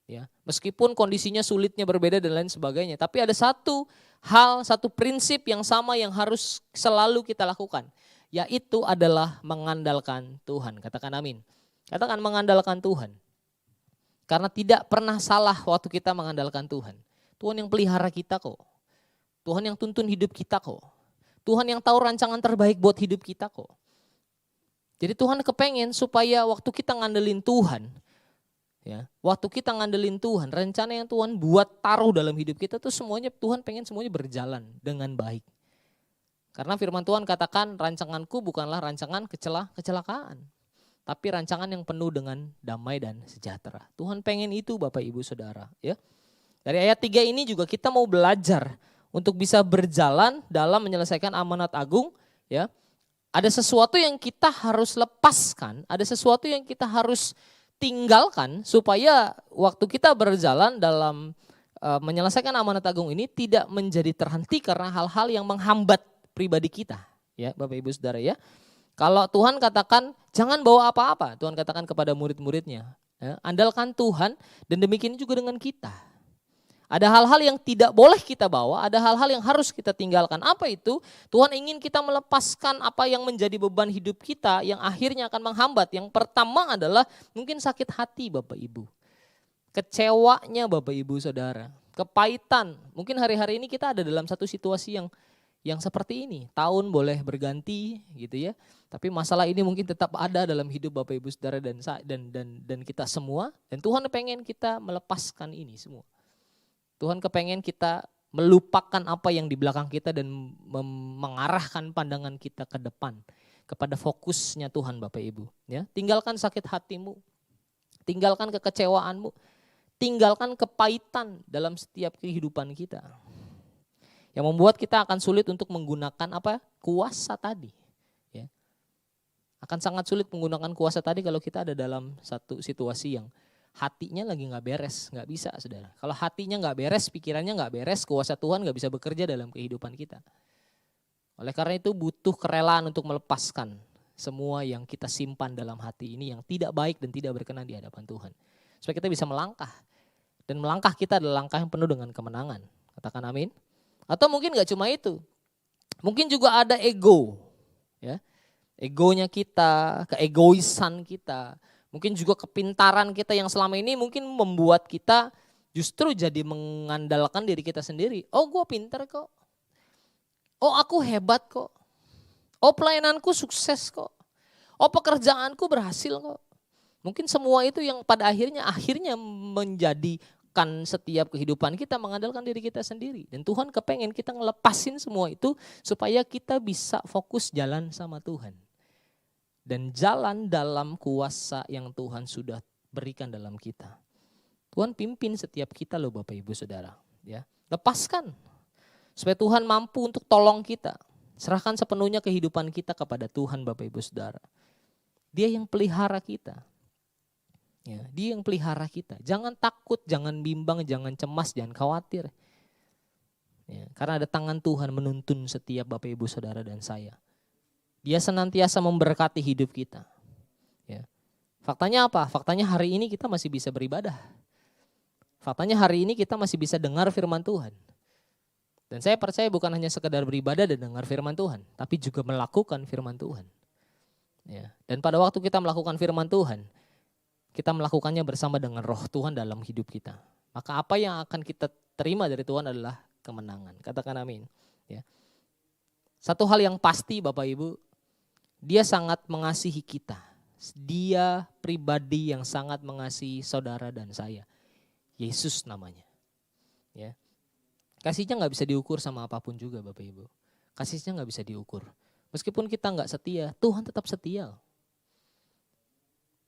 Ya, meskipun kondisinya sulitnya berbeda dan lain sebagainya, tapi ada satu hal, satu prinsip yang sama yang harus selalu kita lakukan, yaitu adalah mengandalkan Tuhan. Katakan amin. Katakan mengandalkan Tuhan. Karena tidak pernah salah waktu kita mengandalkan Tuhan. Tuhan yang pelihara kita kok. Tuhan yang tuntun hidup kita kok. Tuhan yang tahu rancangan terbaik buat hidup kita kok. Jadi Tuhan kepengen supaya waktu kita ngandelin Tuhan, ya, waktu kita ngandelin Tuhan, rencana yang Tuhan buat taruh dalam hidup kita tuh semuanya Tuhan pengen semuanya berjalan dengan baik. Karena firman Tuhan katakan rancanganku bukanlah rancangan kecelakaan, tapi rancangan yang penuh dengan damai dan sejahtera. Tuhan pengen itu Bapak Ibu Saudara. Ya. Dari ayat 3 ini juga kita mau belajar untuk bisa berjalan dalam menyelesaikan amanat agung, ya. Ada sesuatu yang kita harus lepaskan, ada sesuatu yang kita harus tinggalkan supaya waktu kita berjalan dalam menyelesaikan amanat agung ini tidak menjadi terhenti karena hal-hal yang menghambat pribadi kita. Ya, Bapak Ibu Saudara ya. Kalau Tuhan katakan jangan bawa apa-apa, Tuhan katakan kepada murid-muridnya, ya, andalkan Tuhan dan demikian juga dengan kita. Ada hal-hal yang tidak boleh kita bawa, ada hal-hal yang harus kita tinggalkan. Apa itu? Tuhan ingin kita melepaskan apa yang menjadi beban hidup kita yang akhirnya akan menghambat. Yang pertama adalah mungkin sakit hati Bapak Ibu. Kecewanya Bapak Ibu Saudara. Kepahitan. Mungkin hari-hari ini kita ada dalam satu situasi yang seperti ini. Tahun boleh berganti gitu ya. Tapi masalah ini mungkin tetap ada dalam hidup Bapak Ibu Saudara dan kita semua. Dan Tuhan pengen kita melepaskan ini semua. Tuhan kepengen kita melupakan apa yang di belakang kita dan mengarahkan pandangan kita ke depan kepada fokusnya Tuhan Bapak Ibu. Ya, tinggalkan sakit hatimu, tinggalkan kekecewaanmu, tinggalkan kepahitan dalam setiap kehidupan kita. Yang membuat kita akan sulit untuk menggunakan apa? Kuasa tadi. Ya. Akan sangat sulit menggunakan kuasa tadi kalau kita ada dalam satu situasi yang hatinya lagi gak beres, gak bisa saudara. Kalau hatinya gak beres, pikirannya gak beres, kuasa Tuhan gak bisa bekerja dalam kehidupan kita. Oleh karena itu butuh kerelaan untuk melepaskan semua yang kita simpan dalam hati ini yang tidak baik dan tidak berkenan di hadapan Tuhan. Supaya kita bisa melangkah. Dan melangkah kita adalah langkah yang penuh dengan kemenangan. Katakan amin. Atau mungkin gak cuma itu. Mungkin juga ada ego. Ya. Egonya kita, keegoisan kita. Mungkin juga kepintaran kita yang selama ini mungkin membuat kita justru jadi mengandalkan diri kita sendiri. Oh gue pintar kok. Oh aku hebat kok. Oh pelayananku sukses kok. Oh pekerjaanku berhasil kok. Mungkin semua itu yang pada akhirnya menjadikan setiap kehidupan kita mengandalkan diri kita sendiri. Dan Tuhan kepengen kita ngelepasin semua itu supaya kita bisa fokus jalan sama Tuhan. Dan jalan dalam kuasa yang Tuhan sudah berikan dalam kita. Tuhan pimpin setiap kita loh Bapak Ibu Saudara. Ya, lepaskan supaya Tuhan mampu untuk tolong kita. Serahkan sepenuhnya kehidupan kita kepada Tuhan Bapak Ibu Saudara. Dia yang pelihara kita. Ya, dia yang pelihara kita. Jangan takut, jangan bimbang, jangan cemas, jangan khawatir. Ya, karena ada tangan Tuhan menuntun setiap Bapak Ibu Saudara dan saya. Dia senantiasa memberkati hidup kita. Ya. Faktanya apa? Faktanya hari ini kita masih bisa beribadah. Faktanya hari ini kita masih bisa dengar firman Tuhan. Dan saya percaya bukan hanya sekedar beribadah dan dengar firman Tuhan, tapi juga melakukan firman Tuhan. Ya. Dan pada waktu kita melakukan firman Tuhan, kita melakukannya bersama dengan roh Tuhan dalam hidup kita. Maka apa yang akan kita terima dari Tuhan adalah kemenangan. Katakan amin. Ya. Satu hal yang pasti Bapak Ibu, dia sangat mengasihi kita. Dia pribadi yang sangat mengasihi saudara dan saya. Yesus namanya. Ya. Kasihnya gak bisa diukur sama apapun juga Bapak Ibu. Kasihnya gak bisa diukur. Meskipun kita gak setia, Tuhan tetap setia.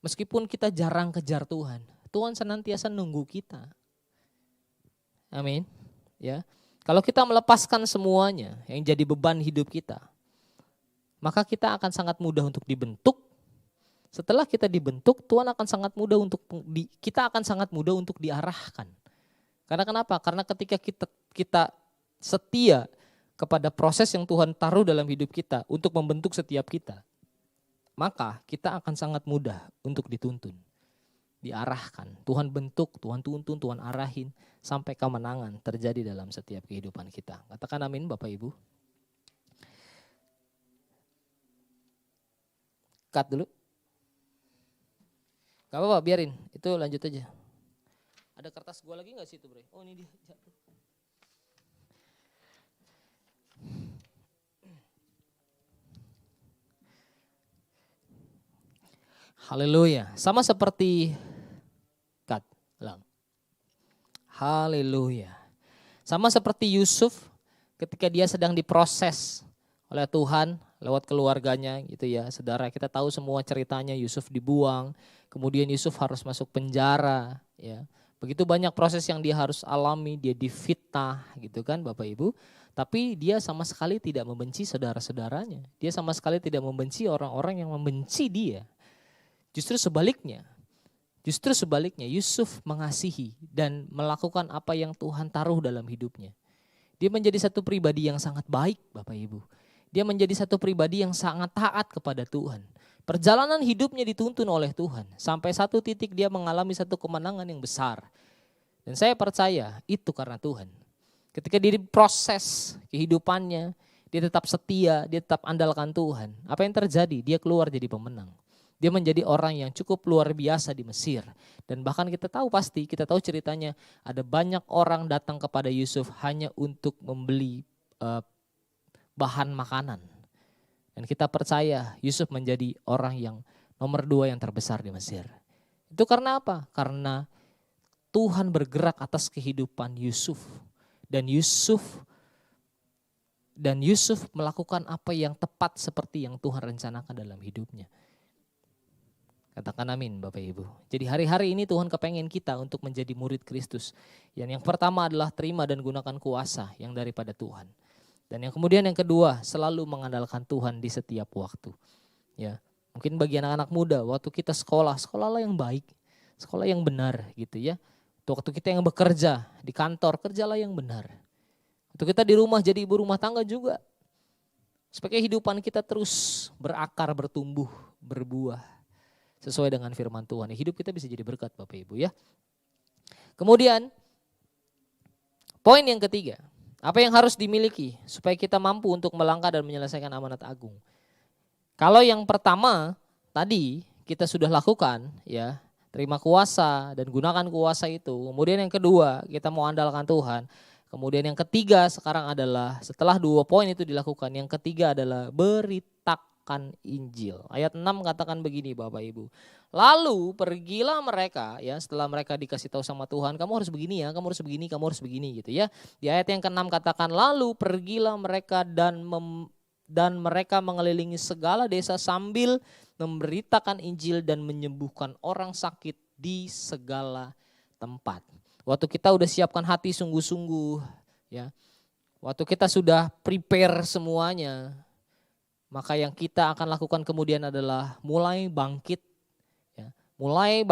Meskipun kita jarang kejar Tuhan, Tuhan senantiasa nunggu kita. Amin. Ya. Kalau kita melepaskan semuanya yang jadi beban hidup kita, maka kita akan sangat mudah untuk dibentuk. Setelah kita dibentuk, Tuhan akan sangat mudah kita akan sangat mudah untuk diarahkan. Karena kenapa? Karena ketika kita setia kepada proses yang Tuhan taruh dalam hidup kita untuk membentuk setiap kita, maka kita akan sangat mudah untuk dituntun, diarahkan. Tuhan bentuk, Tuhan tuntun, Tuhan arahin sampai kemenangan terjadi dalam setiap kehidupan kita. Katakan amin Bapak Ibu. Cut dulu. Gak apa-apa, biarin. Itu lanjut aja. Ada kertas gua lagi gak sih itu Bre? Oh ini dia. Haleluya. Sama seperti cut. Lang. Haleluya. Sama seperti Yusuf ketika dia sedang diproses oleh Tuhan lewat keluarganya gitu ya. Saudara, kita tahu semua ceritanya, Yusuf dibuang, kemudian Yusuf harus masuk penjara ya. Begitu banyak proses yang dia harus alami, dia difitnah gitu kan Bapak Ibu. Tapi dia sama sekali tidak membenci saudara-saudaranya. Dia sama sekali tidak membenci orang-orang yang membenci dia. Justru sebaliknya, Yusuf mengasihi dan melakukan apa yang Tuhan taruh dalam hidupnya. Dia menjadi satu pribadi yang sangat baik Bapak Ibu. Dia menjadi satu pribadi yang sangat taat kepada Tuhan. Perjalanan hidupnya dituntun oleh Tuhan. Sampai satu titik dia mengalami satu kemenangan yang besar. Dan saya percaya itu karena Tuhan. Ketika dia proses kehidupannya, dia tetap setia, dia tetap andalkan Tuhan. Apa yang terjadi? Dia keluar jadi pemenang. Dia menjadi orang yang cukup luar biasa di Mesir. Dan bahkan kita tahu ceritanya ada banyak orang datang kepada Yusuf hanya untuk membeli bahan makanan. Dan kita percaya Yusuf menjadi orang yang nomor 2 yang terbesar di Mesir. Itu karena apa? Karena Tuhan bergerak atas kehidupan Yusuf. Dan Yusuf melakukan apa yang tepat seperti yang Tuhan rencanakan dalam hidupnya. Katakan amin Bapak Ibu. Jadi hari-hari ini Tuhan kepengen kita untuk menjadi murid Kristus. Yang pertama adalah terima dan gunakan kuasa yang daripada Tuhan. Dan yang kemudian yang kedua, selalu mengandalkan Tuhan di setiap waktu. Ya, mungkin bagi anak-anak muda, waktu kita sekolahlah yang baik, sekolah yang benar gitu ya. Waktu kita yang bekerja di kantor, kerjalah yang benar. Waktu kita di rumah jadi ibu rumah tangga juga. Supaya kehidupan kita terus berakar, bertumbuh, berbuah sesuai dengan firman Tuhan. Hidup kita bisa jadi berkat Bapak Ibu ya. Kemudian poin yang ketiga. Apa yang harus dimiliki supaya kita mampu untuk melangkah dan menyelesaikan amanat agung? Kalau yang pertama tadi kita sudah lakukan ya, terima kuasa dan gunakan kuasa itu. Kemudian yang kedua kita mau andalkan Tuhan. Kemudian yang ketiga sekarang adalah setelah 2 poin itu dilakukan, yang ketiga adalah beritakan Injil. Ayat 6 katakan begini Bapak Ibu. Lalu pergilah mereka ya, setelah mereka dikasih tahu sama Tuhan, kamu harus begini ya, kamu harus begini, kamu harus begini gitu ya. Di ayat yang ke-6 katakan lalu pergilah mereka dan mereka mengelilingi segala desa sambil memberitakan Injil dan menyembuhkan orang sakit di segala tempat. Waktu kita udah siapkan hati sungguh-sungguh, ya. Waktu kita sudah prepare semuanya, maka yang kita akan lakukan kemudian adalah mulai bangkit, ya. Mulai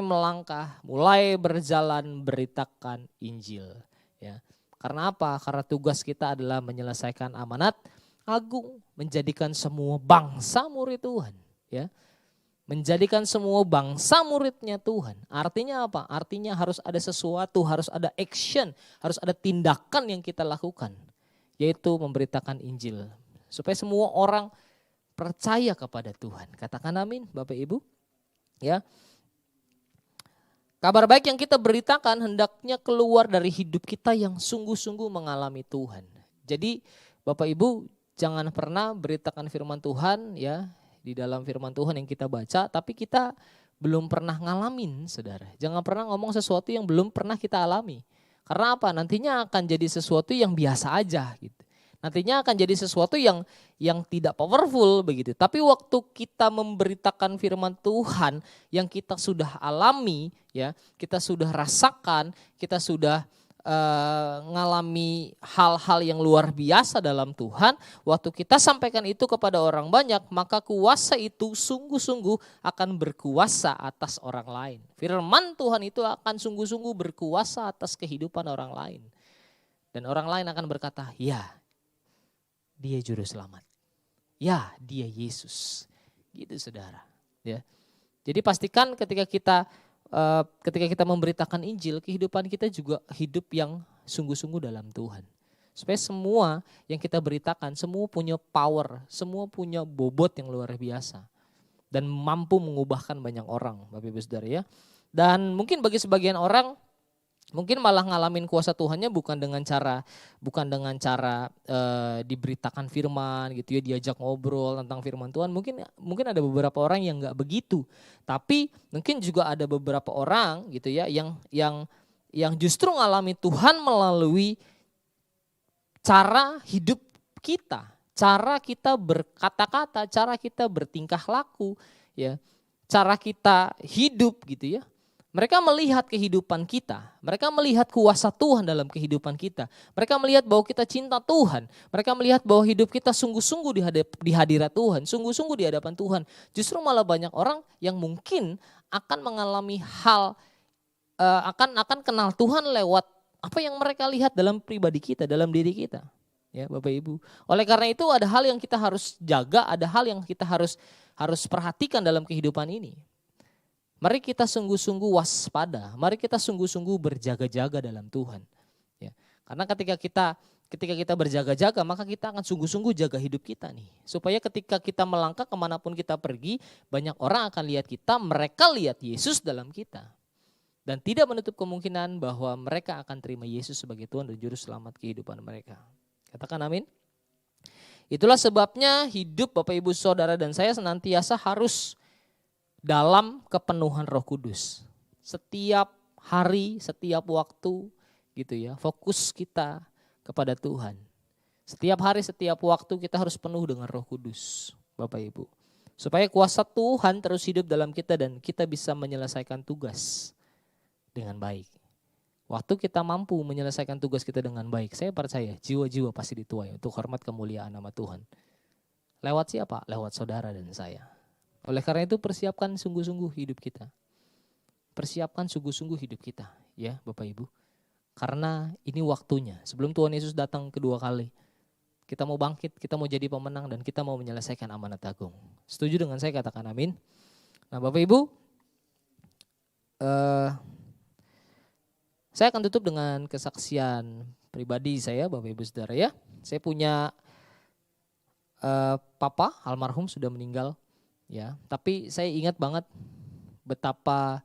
melangkah, mulai berjalan beritakan Injil, ya. Karena apa? Karena tugas kita adalah menyelesaikan amanat agung, menjadikan semua bangsa murid Tuhan, ya. Menjadikan semua bangsa muridnya Tuhan. Artinya apa? Artinya harus ada sesuatu, harus ada action, harus ada tindakan yang kita lakukan. Yaitu memberitakan Injil. Supaya semua orang percaya kepada Tuhan. Katakan amin Bapak Ibu. Ya. Kabar baik yang kita beritakan hendaknya keluar dari hidup kita yang sungguh-sungguh mengalami Tuhan. Jadi Bapak Ibu jangan pernah beritakan firman Tuhan, ya. Di dalam firman Tuhan yang kita baca, tapi kita belum pernah ngalamin, saudara. Jangan pernah ngomong sesuatu yang belum pernah kita alami. Karena apa? Nantinya akan jadi sesuatu yang biasa aja gitu. Nantinya akan jadi sesuatu yang tidak powerful begitu. Tapi waktu kita memberitakan firman Tuhan yang kita sudah alami, ya, kita sudah rasakan, kita sudah ngalami hal-hal yang luar biasa dalam Tuhan, waktu kita sampaikan itu kepada orang banyak, maka kuasa itu sungguh-sungguh akan berkuasa atas orang lain. Firman Tuhan itu akan sungguh-sungguh berkuasa atas kehidupan orang lain. Dan orang lain akan berkata, ya dia juru selamat. Ya dia Yesus. Gitu saudara. Ya. Jadi pastikan ketika kita memberitakan Injil, kehidupan kita juga hidup yang sungguh-sungguh dalam Tuhan. Supaya semua yang kita beritakan, semua punya power, semua punya bobot yang luar biasa. Dan mampu mengubahkan banyak orang, Bapak Ibu Saudara ya. Dan mungkin bagi sebagian orang, mungkin malah ngalamin kuasa Tuhannya bukan dengan cara diberitakan firman gitu ya, diajak ngobrol tentang firman Tuhan. Mungkin ada beberapa orang yang nggak begitu, tapi mungkin juga ada beberapa orang gitu ya yang justru ngalami Tuhan melalui cara hidup kita, cara kita berkata-kata, cara kita bertingkah laku, ya, cara kita hidup gitu ya. Mereka melihat kehidupan kita, mereka melihat kuasa Tuhan dalam kehidupan kita. Mereka melihat bahwa kita cinta Tuhan, mereka melihat bahwa hidup kita sungguh-sungguh di hadirat Tuhan, sungguh-sungguh di hadapan Tuhan. Justru malah banyak orang yang mungkin akan mengalami hal, akan kenal Tuhan lewat apa yang mereka lihat dalam pribadi kita, dalam diri kita. Ya Bapak Ibu. Oleh karena itu ada hal yang kita harus jaga, ada hal yang kita harus perhatikan dalam kehidupan ini. Mari kita sungguh-sungguh waspada, mari kita sungguh-sungguh berjaga-jaga dalam Tuhan. Ya. Karena ketika kita berjaga-jaga, maka kita akan sungguh-sungguh jaga hidup kita nih. Supaya ketika kita melangkah kemanapun kita pergi, banyak orang akan lihat kita, mereka lihat Yesus dalam kita. Dan tidak menutup kemungkinan bahwa mereka akan terima Yesus sebagai Tuhan dan Juru Selamat kehidupan mereka. Katakan amin. Itulah sebabnya hidup Bapak Ibu Saudara dan saya senantiasa harus dalam kepenuhan Roh Kudus. Setiap hari, setiap waktu gitu ya, fokus kita kepada Tuhan. Setiap hari, setiap waktu kita harus penuh dengan Roh Kudus, Bapak Ibu. Supaya kuasa Tuhan terus hidup dalam kita dan kita bisa menyelesaikan tugas dengan baik. Waktu kita mampu menyelesaikan tugas kita dengan baik, saya percaya jiwa-jiwa pasti dituai untuk hormat kemuliaan nama Tuhan. Lewat siapa? Lewat saudara dan saya. Oleh karena itu persiapkan sungguh-sungguh hidup kita. Persiapkan sungguh-sungguh hidup kita ya Bapak Ibu. Karena ini waktunya sebelum Tuhan Yesus datang kedua kali. Kita mau bangkit, kita mau jadi pemenang dan kita mau menyelesaikan amanat agung. Setuju dengan saya? Katakan amin. Nah Bapak Ibu, saya akan tutup dengan kesaksian pribadi saya Bapak Ibu Saudara ya. Saya punya papa almarhum sudah meninggal. Ya, tapi saya ingat banget betapa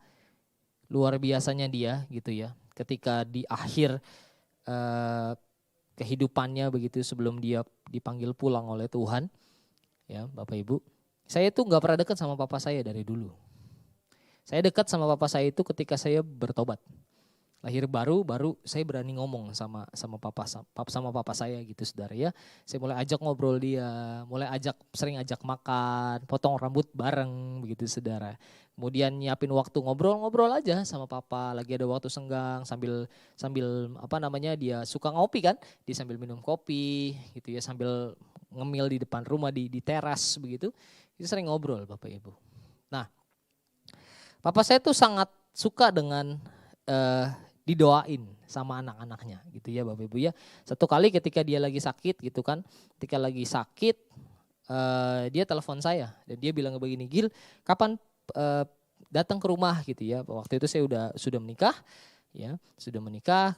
luar biasanya dia gitu ya. Ketika di akhir kehidupannya begitu sebelum dia dipanggil pulang oleh Tuhan. Ya, Bapak Ibu. Saya tuh gak pernah dekat sama papa saya dari dulu. Saya dekat sama papa saya itu ketika saya bertobat. lahir baru saya berani ngomong sama papa saya gitu saudara ya. Saya mulai ajak ngobrol dia, sering ajak makan, potong rambut bareng begitu saudara. Kemudian nyiapin waktu ngobrol aja sama papa, lagi ada waktu senggang sambil dia suka ngopi kan, dia sambil minum kopi gitu ya, sambil ngemil di depan rumah di teras begitu. Itu sering ngobrol Bapak Ibu. Nah, papa saya tuh sangat suka dengan didoain sama anak-anaknya gitu ya Bapak Ibu ya. Satu kali ketika dia lagi sakit gitu kan, dia telepon saya dan dia bilang begini, Gil kapan datang ke rumah gitu ya. Waktu itu saya sudah menikah ya,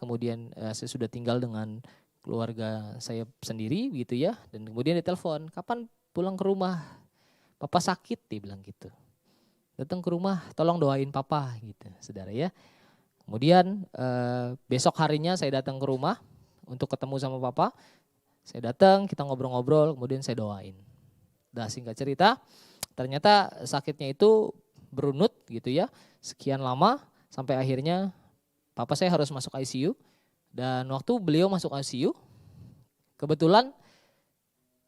kemudian saya sudah tinggal dengan keluarga saya sendiri gitu ya. Dan kemudian dia telepon, kapan pulang ke rumah, papa sakit, dia bilang gitu. Datang ke rumah tolong doain papa gitu saudara ya. Kemudian besok harinya saya datang ke rumah untuk ketemu sama papa. Saya datang, kita ngobrol-ngobrol, kemudian saya doain. Dah singkat cerita, ternyata sakitnya itu berunut gitu ya. Sekian lama sampai akhirnya papa saya harus masuk ICU. Dan waktu beliau masuk ICU, kebetulan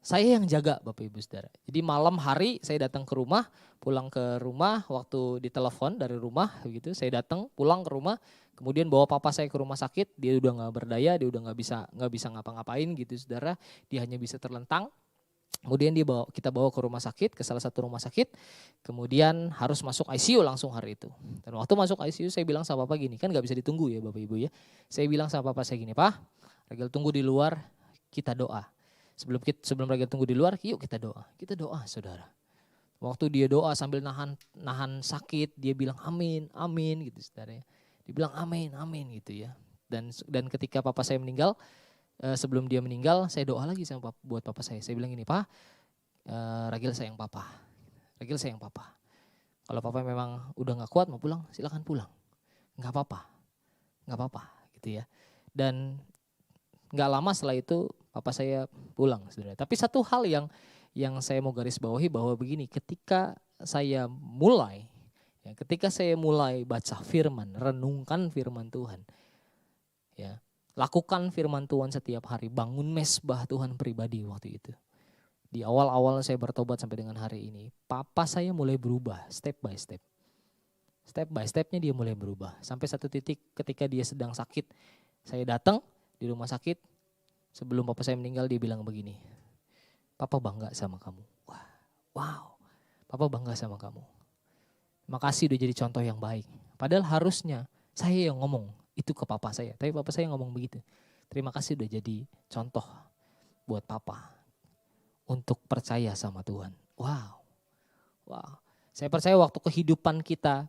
saya yang jaga Bapak Ibu Saudara. Jadi malam hari saya datang ke rumah, pulang ke rumah waktu ditelepon dari rumah begitu. Saya datang pulang ke rumah, kemudian bawa papa saya ke rumah sakit. Dia udah nggak berdaya, dia udah nggak bisa ngapa-ngapain gitu Saudara. Dia hanya bisa terlentang. Kemudian kita bawa ke rumah sakit, ke salah satu rumah sakit. Kemudian harus masuk ICU langsung hari itu. Dan waktu masuk ICU saya bilang sama papa gini, kan nggak bisa ditunggu ya Bapak Ibu ya. Saya bilang sama papa saya gini, Pak, Ragil tunggu di luar, kita doa. Sebelum Ragil tunggu di luar, yuk kita doa. Kita doa saudara. Waktu dia doa sambil nahan sakit, dia bilang amin, amin gitu saudara ya. Dia bilang amin, amin gitu ya. Dan ketika papa saya meninggal, sebelum dia meninggal, saya doa lagi buat papa saya. Saya bilang gini, Pak, Ragil sayang papa. Ragil sayang papa. Kalau papa memang udah gak kuat mau pulang, silakan pulang. Gak apa-apa gitu ya. Dan gak lama setelah itu papa saya pulang saudara. Tapi satu hal yang saya mau garis bawahi bahwa begini, ketika saya mulai baca firman, renungkan firman Tuhan, ya, lakukan firman Tuhan setiap hari, bangun mesbah Tuhan pribadi waktu itu. Di awal-awal saya bertobat sampai dengan hari ini, papa saya mulai berubah step by step. Step by stepnya dia mulai berubah. Sampai satu titik ketika dia sedang sakit, saya datang di rumah sakit, sebelum papa saya meninggal dia bilang begini, papa bangga sama kamu. Wow, papa bangga sama kamu. Makasih udah jadi contoh yang baik. Padahal harusnya saya yang ngomong itu ke papa saya. Tapi papa saya ngomong begitu. Terima kasih udah jadi contoh buat papa untuk percaya sama Tuhan. Wow. Saya percaya waktu kehidupan kita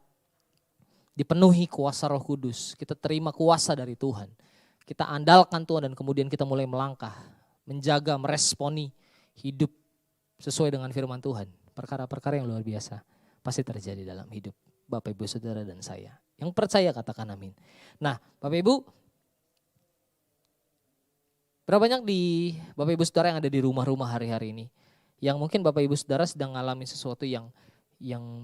dipenuhi kuasa Roh Kudus, kita terima kuasa dari Tuhan. Kita andalkan Tuhan dan kemudian kita mulai melangkah, menjaga, meresponi hidup sesuai dengan firman Tuhan. Perkara-perkara yang luar biasa pasti terjadi dalam hidup Bapak Ibu Saudara dan saya. Yang percaya katakan amin. Nah Bapak Ibu, berapa banyak di Bapak Ibu Saudara yang ada di rumah-rumah hari-hari ini, yang mungkin Bapak Ibu Saudara sedang mengalami sesuatu yang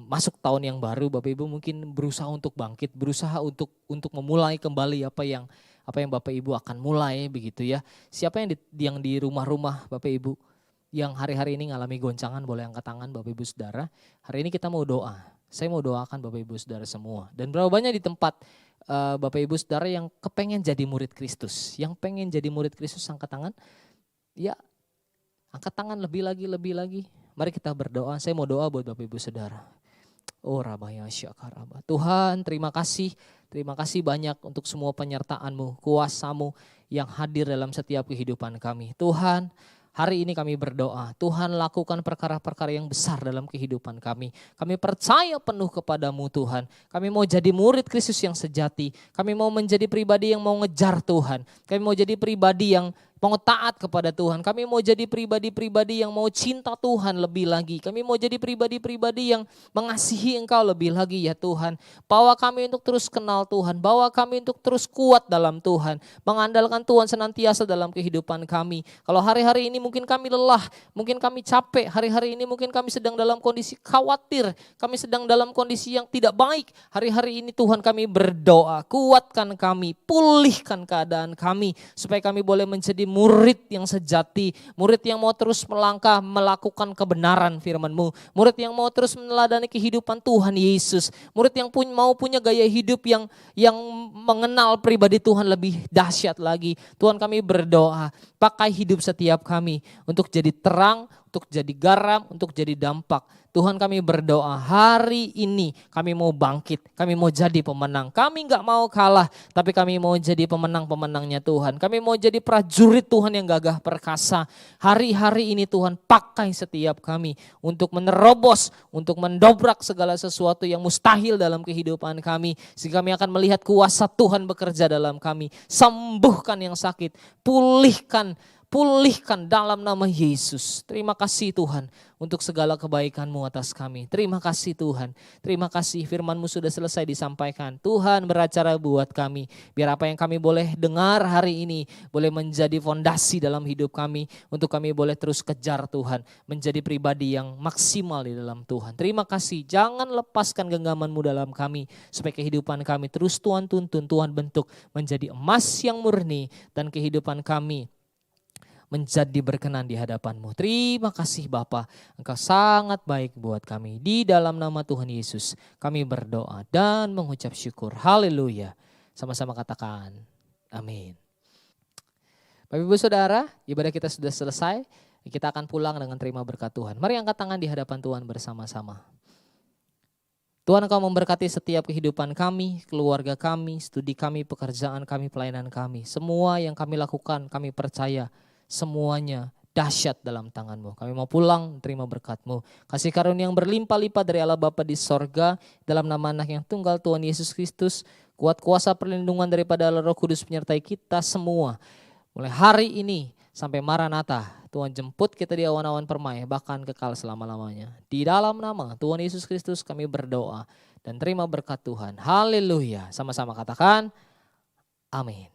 masuk tahun yang baru, Bapak Ibu mungkin berusaha untuk bangkit, berusaha untuk memulai kembali apa yang Bapak Ibu akan mulai begitu ya. Siapa yang di rumah-rumah Bapak Ibu yang hari-hari ini ngalami goncangan, boleh angkat tangan Bapak Ibu Saudara. Hari ini kita mau doa. Saya mau doakan Bapak Ibu Saudara semua. Dan berapa banyak di tempat Bapak Ibu Saudara yang kepengen jadi murid Kristus. Yang pengen jadi murid Kristus angkat tangan. Ya angkat tangan lebih lagi. Mari kita berdoa. Saya mau doa buat Bapak Ibu Saudara. Oh Rabaya Syakaraba. Tuhan terima kasih banyak untuk semua penyertaan-Mu, kuasa-Mu yang hadir dalam setiap kehidupan kami. Tuhan hari ini kami berdoa, Tuhan lakukan perkara-perkara yang besar dalam kehidupan kami. Kami percaya penuh kepadamu Tuhan. Kami mau jadi murid Kristus yang sejati. Kami mau menjadi pribadi yang mau ngejar Tuhan. Kami mau jadi pribadi yang mau taat kepada Tuhan. Kami mau jadi pribadi-pribadi yang mau cinta Tuhan lebih lagi. Kami mau jadi pribadi-pribadi yang mengasihi Engkau lebih lagi ya Tuhan. Bawa kami untuk terus kenal Tuhan. Bawa kami untuk terus kuat dalam Tuhan. Mengandalkan Tuhan senantiasa dalam kehidupan kami. Kalau hari-hari ini mungkin kami lelah, mungkin kami capek. Hari-hari ini mungkin kami sedang dalam kondisi khawatir. Kami sedang dalam kondisi yang tidak baik. Hari-hari ini Tuhan kami berdoa. Kuatkan kami, pulihkan keadaan kami. Supaya kami boleh menjadi murid yang sejati, murid yang mau terus melangkah melakukan kebenaran firman-Mu, murid yang mau terus meneladani kehidupan Tuhan Yesus, murid yang mau punya gaya hidup yang mengenal pribadi Tuhan lebih dahsyat lagi. Tuhan kami berdoa, pakai hidup setiap kami untuk jadi terang, untuk jadi garam, untuk jadi dampak. Tuhan kami berdoa hari ini kami mau bangkit, kami mau jadi pemenang. Kami gak mau kalah, tapi kami mau jadi pemenang-pemenangnya Tuhan. Kami mau jadi prajurit Tuhan yang gagah perkasa. Hari-hari ini Tuhan pakai setiap kami untuk menerobos, untuk mendobrak segala sesuatu yang mustahil dalam kehidupan kami. Sehingga kami akan melihat kuasa Tuhan bekerja dalam kami. Sembuhkan yang sakit, pulihkan dalam nama Yesus. Terima kasih Tuhan untuk segala kebaikan-Mu atas kami. Terima kasih Tuhan. Terima kasih firman-Mu sudah selesai disampaikan. Tuhan beracara buat kami. Biar apa yang kami boleh dengar hari ini boleh menjadi fondasi dalam hidup kami. Untuk kami boleh terus kejar Tuhan. Menjadi pribadi yang maksimal di dalam Tuhan. Terima kasih. Jangan lepaskan genggaman-Mu dalam kami. Supaya kehidupan kami terus Tuhan tuntun, Tuhan bentuk menjadi emas yang murni. Dan kehidupan kami menjadi berkenan di hadapan-Mu. Terima kasih Bapa, Engkau sangat baik buat kami. Di dalam nama Tuhan Yesus kami berdoa dan mengucap syukur. Haleluya. Sama-sama katakan amin. Bapak Ibu Saudara, ibadah kita sudah selesai. Kita akan pulang dengan terima berkat Tuhan. Mari angkat tangan di hadapan Tuhan bersama-sama. Tuhan Engkau memberkati setiap kehidupan kami, keluarga kami, studi kami, pekerjaan kami, pelayanan kami. Semua yang kami lakukan, kami percaya semuanya dahsyat dalam tangan-Mu. Kami mau pulang terima berkat-Mu. Kasih karunia yang berlimpah-limpah dari Allah Bapa di sorga. Dalam nama anak yang tunggal Tuhan Yesus Kristus. Kuat kuasa perlindungan daripada Allah Roh Kudus menyertai kita semua. Mulai hari ini sampai Maranatha. Tuhan jemput kita di awan-awan permai. Bahkan kekal selama-lamanya. Di dalam nama Tuhan Yesus Kristus kami berdoa. Dan terima berkat Tuhan. Haleluya. Sama-sama katakan amin.